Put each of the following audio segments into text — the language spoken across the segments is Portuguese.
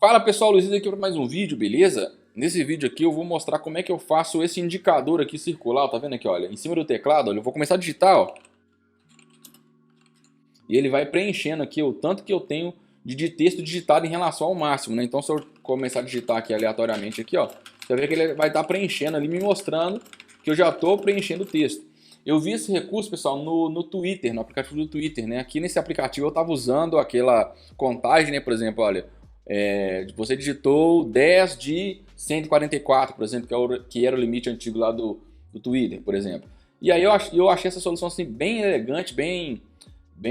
Fala pessoal, Luiz aqui para mais um vídeo, beleza? Nesse vídeo aqui eu vou mostrar como é que eu faço esse indicador aqui circular, tá vendo aqui, olha, em cima do teclado, olha, eu vou começar a digitar, ó. E ele vai preenchendo aqui o tanto que eu tenho de texto digitado em relação ao máximo, né? Então se eu começar a digitar aqui aleatoriamente aqui, ó, você vai ver que ele vai estar preenchendo ali, me mostrando que eu já estou preenchendo o texto. Eu vi esse recurso, pessoal, no Twitter, no aplicativo do Twitter, né? Aqui nesse aplicativo eu estava usando aquela contagem, né? Por exemplo, olha, você digitou 10 de 144, por exemplo, que era o limite antigo lá do Twitter, por exemplo. E aí eu achei essa solução assim, bem elegante, bem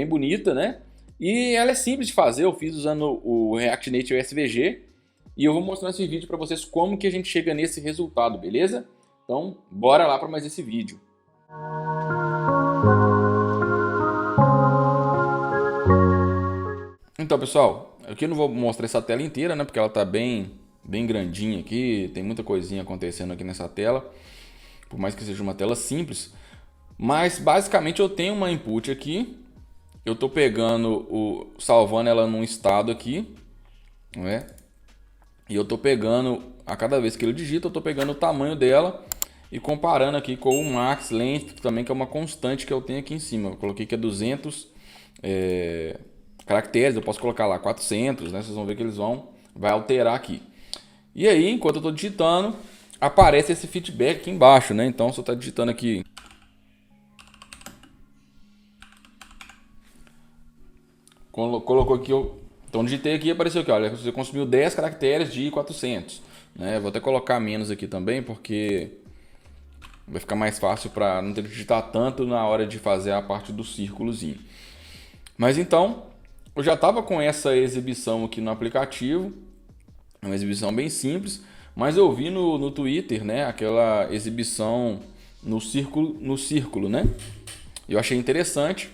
bonita, né? E ela é simples de fazer, eu fiz usando o React Native SVG. E eu vou mostrar nesse vídeo para vocês como que a gente chega nesse resultado, beleza? Então, bora lá para mais esse vídeo. Então, pessoal, aqui eu não vou mostrar essa tela inteira, né? Porque ela tá bem grandinha aqui, tem muita coisinha acontecendo aqui nessa tela. Por mais que seja uma tela simples. Mas, basicamente, eu tenho uma input aqui. Eu tô pegando, salvando ela num estado aqui, não é? E eu tô pegando, a cada vez que ele digita, eu tô pegando o tamanho dela e comparando aqui com o max length, também que é uma constante que eu tenho aqui em cima. Eu coloquei que é 200 caracteres, eu posso colocar lá 400, né? Vocês vão ver que vai alterar aqui. E aí, enquanto eu tô digitando, aparece esse feedback aqui embaixo, né? Então, se eu tô digitando aqui, colocou aqui, então digitei aqui e apareceu aqui, olha, você consumiu 10 caracteres de 400, né? Vou até colocar menos aqui também, porque vai ficar mais fácil para não ter que digitar tanto na hora de fazer a parte do círculozinho. Mas então, eu já estava com essa exibição aqui no aplicativo, uma exibição bem simples, mas eu vi no Twitter, né, aquela exibição no círculo, né? Eu achei interessante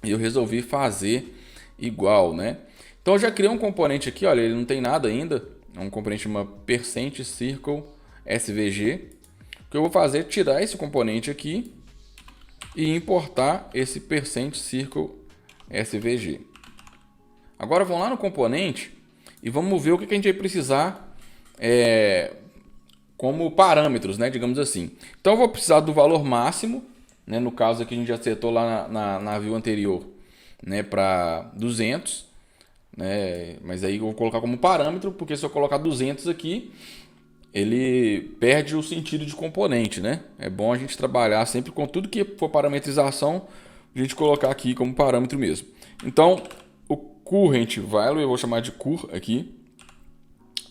e eu resolvi fazer igual, né? Então eu já criei um componente aqui, olha, ele não tem nada ainda, é um componente chamado percent circle svg. O que eu vou fazer é tirar esse componente aqui e importar esse percent circle svg. Agora vamos lá no componente e vamos ver o que a gente vai precisar como parâmetros, né, digamos assim. Então eu vou precisar do valor máximo, né, no caso aqui a gente já acertou lá na view anterior, né, para 200, né, mas aí eu vou colocar como parâmetro, porque se eu colocar 200 aqui, ele perde o sentido de componente, né? É bom a gente trabalhar sempre com tudo que for parametrização, a gente colocar aqui como parâmetro mesmo. Então, o current value, eu vou chamar de cur aqui,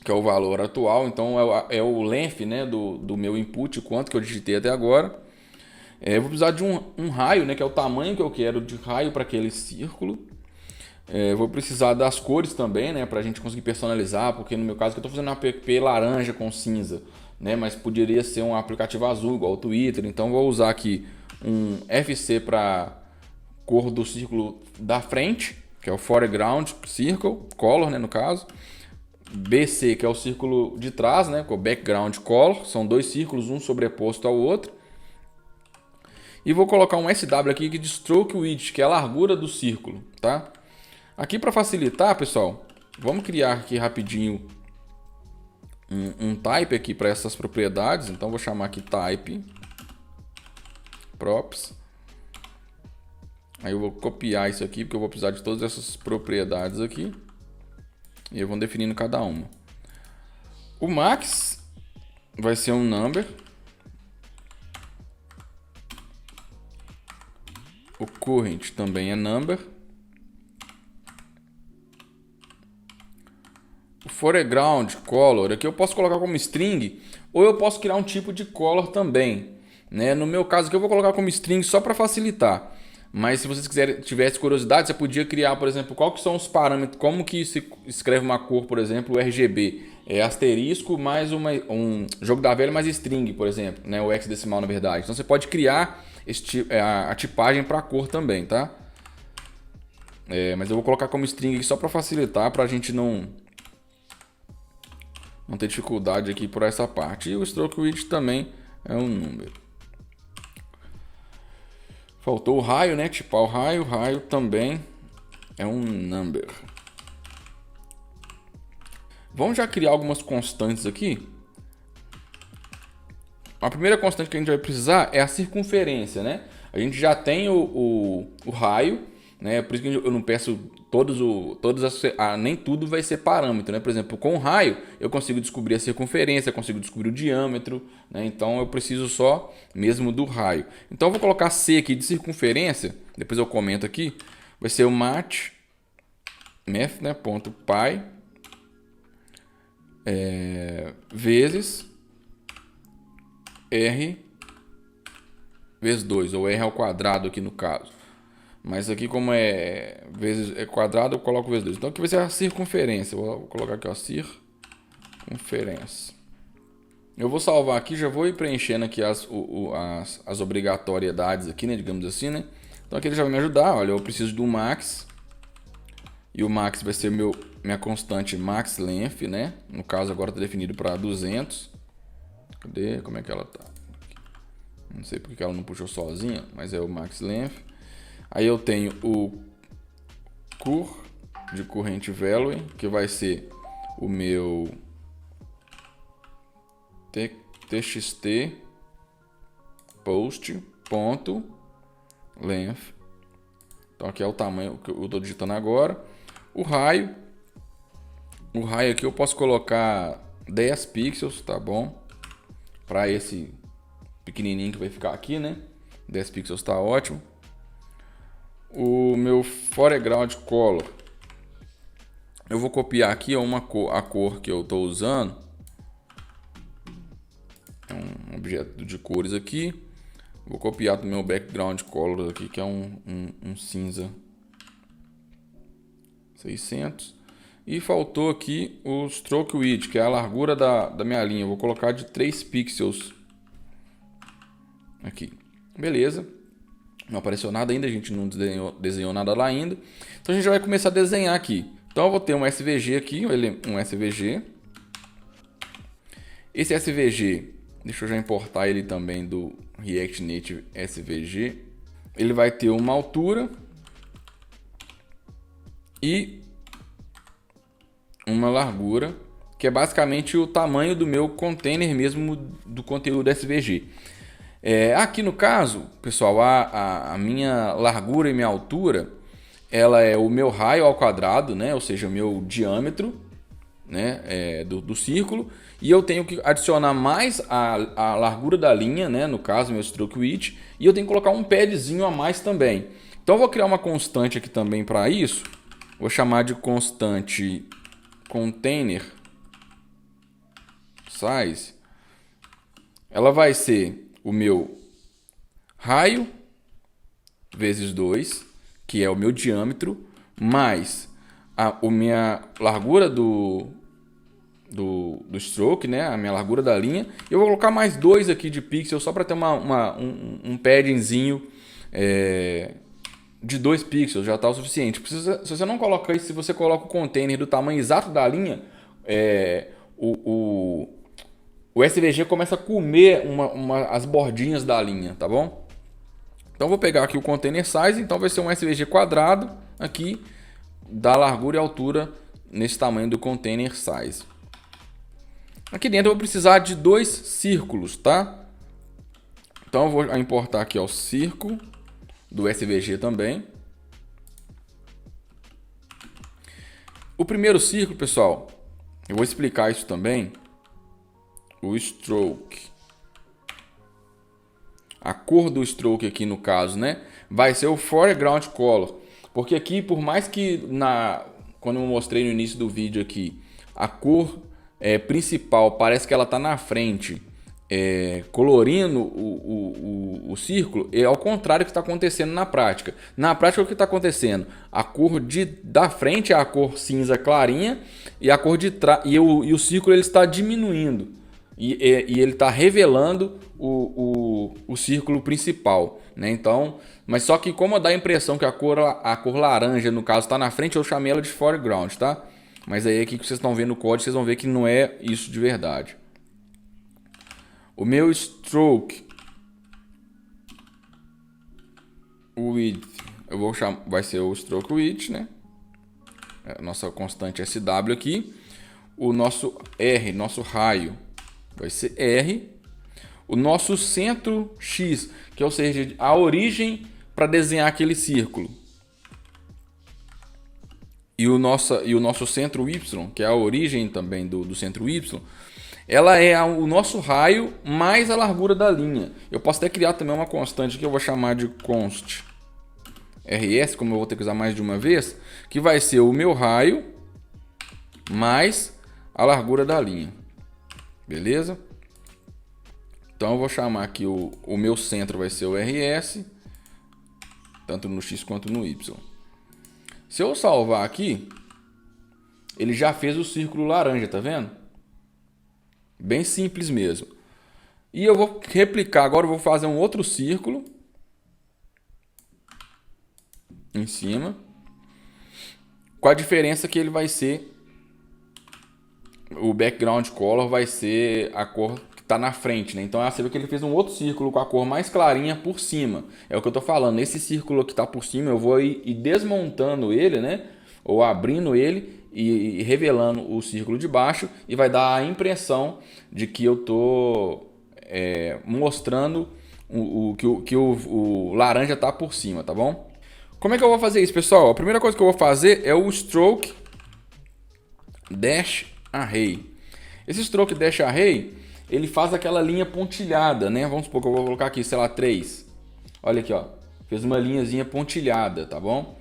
que é o valor atual, então é o length, né, do meu input, quanto que eu digitei até agora. Eu vou precisar de um raio, né, que é o tamanho que eu quero de raio para aquele círculo. Vou precisar das cores também, né, para a gente conseguir personalizar, porque no meu caso eu estou fazendo um app laranja com cinza, né, mas poderia ser um aplicativo azul, igual o Twitter. Então vou usar aqui um FC para cor do círculo da frente, que é o foreground circle, color, né, no caso. BC, que é o círculo de trás, né, com o background color, são dois círculos, um sobreposto ao outro. E vou colocar um SW aqui que de stroke width, que é a largura do círculo, tá? Aqui para facilitar, pessoal, vamos criar aqui rapidinho um type aqui para essas propriedades. Então vou chamar aqui type props. Aí eu vou copiar isso aqui porque eu vou precisar de todas essas propriedades aqui. E eu vou definindo cada uma. O max vai ser um number. O current também é number. O foreground color aqui eu posso colocar como string ou eu posso criar um tipo de color também, né? No meu caso aqui eu vou colocar como string só para facilitar. Mas se vocês tivessem curiosidade, você podia criar, por exemplo, qual que são os parâmetros, como que se escreve uma cor, por exemplo, RGB. É asterisco mais um jogo da velha mais string, por exemplo, né? O hexadecimal na verdade. Então você pode criar a tipagem para cor também, tá? Mas eu vou colocar como string aqui só para facilitar, para a gente não ter dificuldade aqui por essa parte. E o stroke width também é um número. Faltou o raio, né? Tipar o raio também é um number. Vamos já criar algumas constantes aqui. A primeira constante que a gente vai precisar é a circunferência, né? A gente já tem o raio, né? Por isso que eu não peço nem tudo vai ser parâmetro, né? Por exemplo, com o raio eu consigo descobrir a circunferência, eu consigo descobrir o diâmetro, né? Então eu preciso só mesmo do raio. Então eu vou colocar C aqui de circunferência, depois eu comento aqui, vai ser o math, né? Ponto pi vezes R vezes 2, ou R ao quadrado aqui no caso. Mas aqui como vezes quadrado, eu coloco vezes 2. Então aqui vai ser a circunferência. Vou colocar aqui, ó, circunferência. Eu vou salvar aqui, já vou ir preenchendo aqui as obrigatoriedades aqui, né, digamos assim, né? Então aqui ele já vai me ajudar. Olha, eu preciso do max. E o max vai ser minha constante max length, né? No caso agora está definido para 200. Cadê? Como é que ela tá? Não sei porque ela não puxou sozinha, mas é o max length. Aí eu tenho o cur de current value, que vai ser o meu txt post ponto length. Então aqui é o tamanho que eu estou digitando agora. O raio aqui eu posso colocar 10 pixels, tá bom? Para esse pequenininho que vai ficar aqui, né? 10 pixels tá ótimo. O meu foreground color, eu vou copiar aqui a cor que eu estou usando. É um objeto de cores aqui. Vou copiar do meu background color aqui, que é um cinza 600. E faltou aqui o stroke width, que é a largura da minha linha. Eu vou colocar de 3 pixels aqui. Beleza. Não apareceu nada ainda, a gente não desenhou nada lá ainda. Então a gente já vai começar a desenhar aqui. Então eu vou ter um SVG aqui, um SVG. Esse SVG, deixa eu já importar ele também do React Native SVG. Ele vai ter uma altura e uma largura, que é basicamente o tamanho do meu container mesmo do conteúdo SVG. Aqui no caso, pessoal, a minha largura e minha altura, ela é o meu raio ao quadrado, né? Ou seja, o meu diâmetro, né? Do círculo. E eu tenho que adicionar mais a largura da linha, né? No caso, meu stroke width. E eu tenho que colocar um padzinho a mais também. Então eu vou criar uma constante aqui também para isso. Vou chamar de constante container size. Ela vai ser o meu raio vezes 2, que é o meu diâmetro, mais a minha largura do stroke, né? A minha largura da linha. Eu vou colocar mais 2 aqui de pixels só para ter um paddingzinho de 2 pixels, já está o suficiente. Se você não coloca isso, se você coloca o container do tamanho exato da linha, o SVG começa a comer as bordinhas da linha, tá bom? Então vou pegar aqui o container size, então vai ser um SVG quadrado aqui da largura e altura nesse tamanho do container size. Aqui dentro eu vou precisar de 2 círculos, tá? Então eu vou importar aqui o círculo do SVG também. O primeiro círculo, pessoal, eu vou explicar isso também. O stroke, a cor do stroke aqui no caso, né, vai ser o foreground color, porque aqui, por mais que quando eu mostrei no início do vídeo aqui, a cor principal parece que ela está na frente, colorindo o círculo, é ao contrário do que está acontecendo na prática. Na prática, o que está acontecendo? A cor da frente é a cor cinza clarinha e a cor de trás e o círculo ele está diminuindo. E ele está revelando o círculo principal, né? Então, mas só que como dá a impressão que a cor laranja, no caso, está na frente, eu chamei ela de foreground, tá? Mas aí aqui que vocês estão vendo o código, vocês vão ver que não é isso de verdade. O meu stroke width, vai ser o stroke width, né? A nossa constante SW aqui. o nosso R, nosso raio, vai ser R. O nosso centro X, que é, ou seja, a origem para desenhar aquele círculo. E o nosso centro Y, que é a origem também do centro Y, ela é o nosso raio mais a largura da linha. Eu posso até criar também uma constante que eu vou chamar de const RS, como eu vou ter que usar mais de uma vez, que vai ser o meu raio mais a largura da linha. Beleza? Então eu vou chamar aqui o meu centro vai ser o RS, tanto no X quanto no Y. Se eu salvar aqui, ele já fez o círculo laranja, tá vendo? Bem simples mesmo. E eu vou replicar agora, eu vou fazer um outro círculo em cima, com a diferença que ele vai ser, o background color vai ser a cor que está na frente, né? Então você vê que ele fez um outro círculo com a cor mais clarinha por cima. É o que eu estou falando, esse círculo que está por cima eu vou ir desmontando ele, né? Ou abrindo ele e revelando o círculo de baixo, e vai dar a impressão de que eu estou mostrando que o laranja está por cima, tá bom? Como é que eu vou fazer isso, pessoal? A primeira coisa que eu vou fazer é o stroke dash array. Esse stroke dash array, ele faz aquela linha pontilhada, né? Vamos supor que eu vou colocar aqui, sei lá, 3. Olha aqui, ó. Fez uma linhazinha pontilhada, tá bom?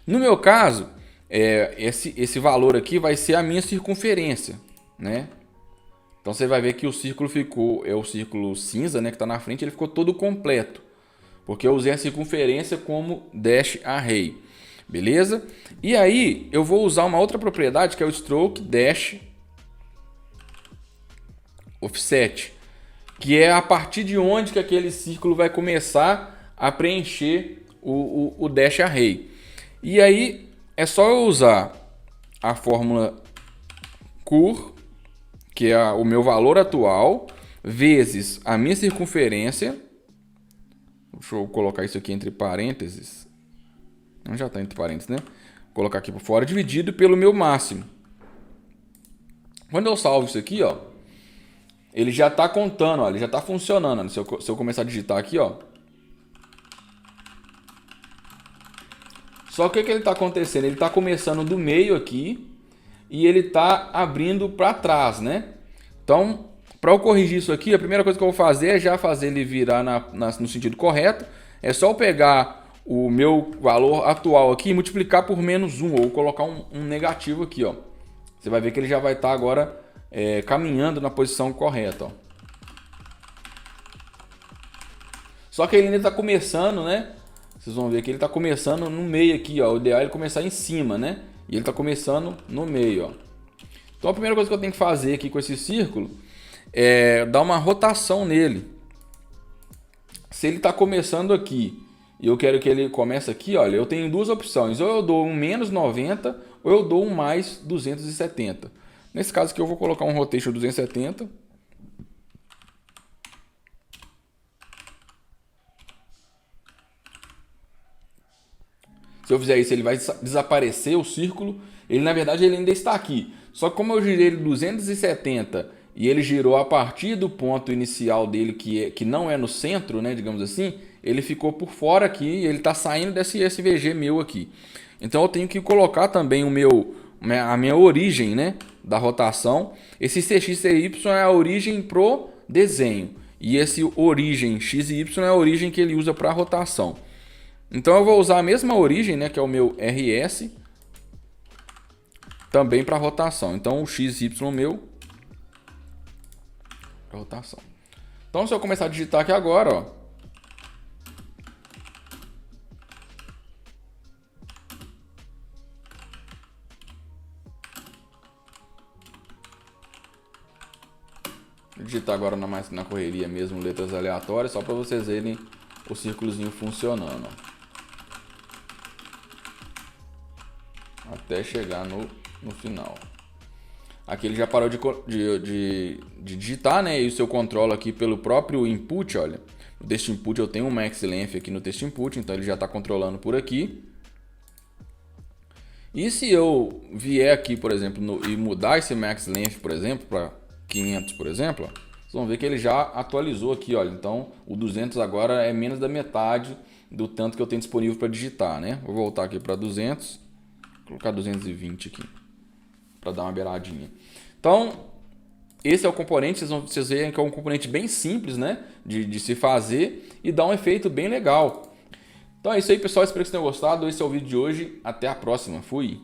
No meu caso, esse valor aqui vai ser a minha circunferência, né? Então você vai ver que o círculo ficou, o círculo cinza, né, que está na frente, ele ficou todo completo, porque eu usei a circunferência como dash array, beleza? E aí eu vou usar uma outra propriedade que é o stroke dash offset, que é a partir de onde que aquele círculo vai começar a preencher o dash array. E aí é só eu usar a fórmula cur, que é o meu valor atual, vezes a minha circunferência. Deixa eu colocar isso aqui entre parênteses. Não, já está entre parênteses, né? Vou colocar aqui por fora, dividido pelo meu máximo. Quando eu salvo isso aqui, ó, ele já está contando, ó, ele já está funcionando. Se eu começar a digitar aqui, ó. Só que o que ele está acontecendo? Ele está começando do meio aqui e ele está abrindo para trás, né? Então, para eu corrigir isso aqui, a primeira coisa que eu vou fazer é já fazer ele virar no sentido correto. É só eu pegar o meu valor atual aqui e multiplicar por -1, ou colocar um negativo aqui, ó. Você vai ver que ele já vai estar agora caminhando na posição correta, ó. Só que ele ainda está começando, né? Vocês vão ver que ele está começando no meio aqui, ó. O ideal é ele começar em cima, né? E ele está começando no meio, ó. Então a primeira coisa que eu tenho que fazer aqui com esse círculo é dar uma rotação nele. Se ele está começando aqui e eu quero que ele comece aqui, olha, eu tenho duas opções. Ou eu dou um -90 ou eu dou um mais 270. Nesse caso aqui eu vou colocar um rotation 270. Se eu fizer isso, ele vai desaparecer o círculo. Ele, na verdade, ele ainda está aqui. Só que como eu girei ele 270 e ele girou a partir do ponto inicial dele, que não é no centro, né, digamos assim, ele ficou por fora aqui e ele está saindo desse SVG meu aqui. Então eu tenho que colocar também a minha origem, né, da rotação. Esse CX/CY é a origem pro desenho. E esse origem X e Y é a origem que ele usa para a rotação. Então eu vou usar a mesma origem, né, que é o meu RS, também para rotação. Então o XY meu para rotação. Então se eu começar a digitar aqui agora, ó, vou digitar agora na correria mesmo letras aleatórias, só para vocês verem o círculozinho funcionando, ó. Até chegar no final. Aqui ele já parou de digitar, né? E o seu controla aqui pelo próprio input, olha. No texto input eu tenho um max length aqui no texto input, então ele já está controlando por aqui. E se eu vier aqui, por exemplo, e mudar esse max length, por exemplo, para 500, por exemplo, ó, vocês vão ver que ele já atualizou aqui, olha. Então, o 200 agora é menos da metade do tanto que eu tenho disponível para digitar, né? Vou voltar aqui para 200, vou colocar 220 aqui, para dar uma beiradinha. Então, esse é o componente, vocês veem que é um componente bem simples, né, de se fazer e dá um efeito bem legal. Então é isso aí, pessoal. Espero que vocês tenham gostado. Esse é o vídeo de hoje. Até a próxima. Fui!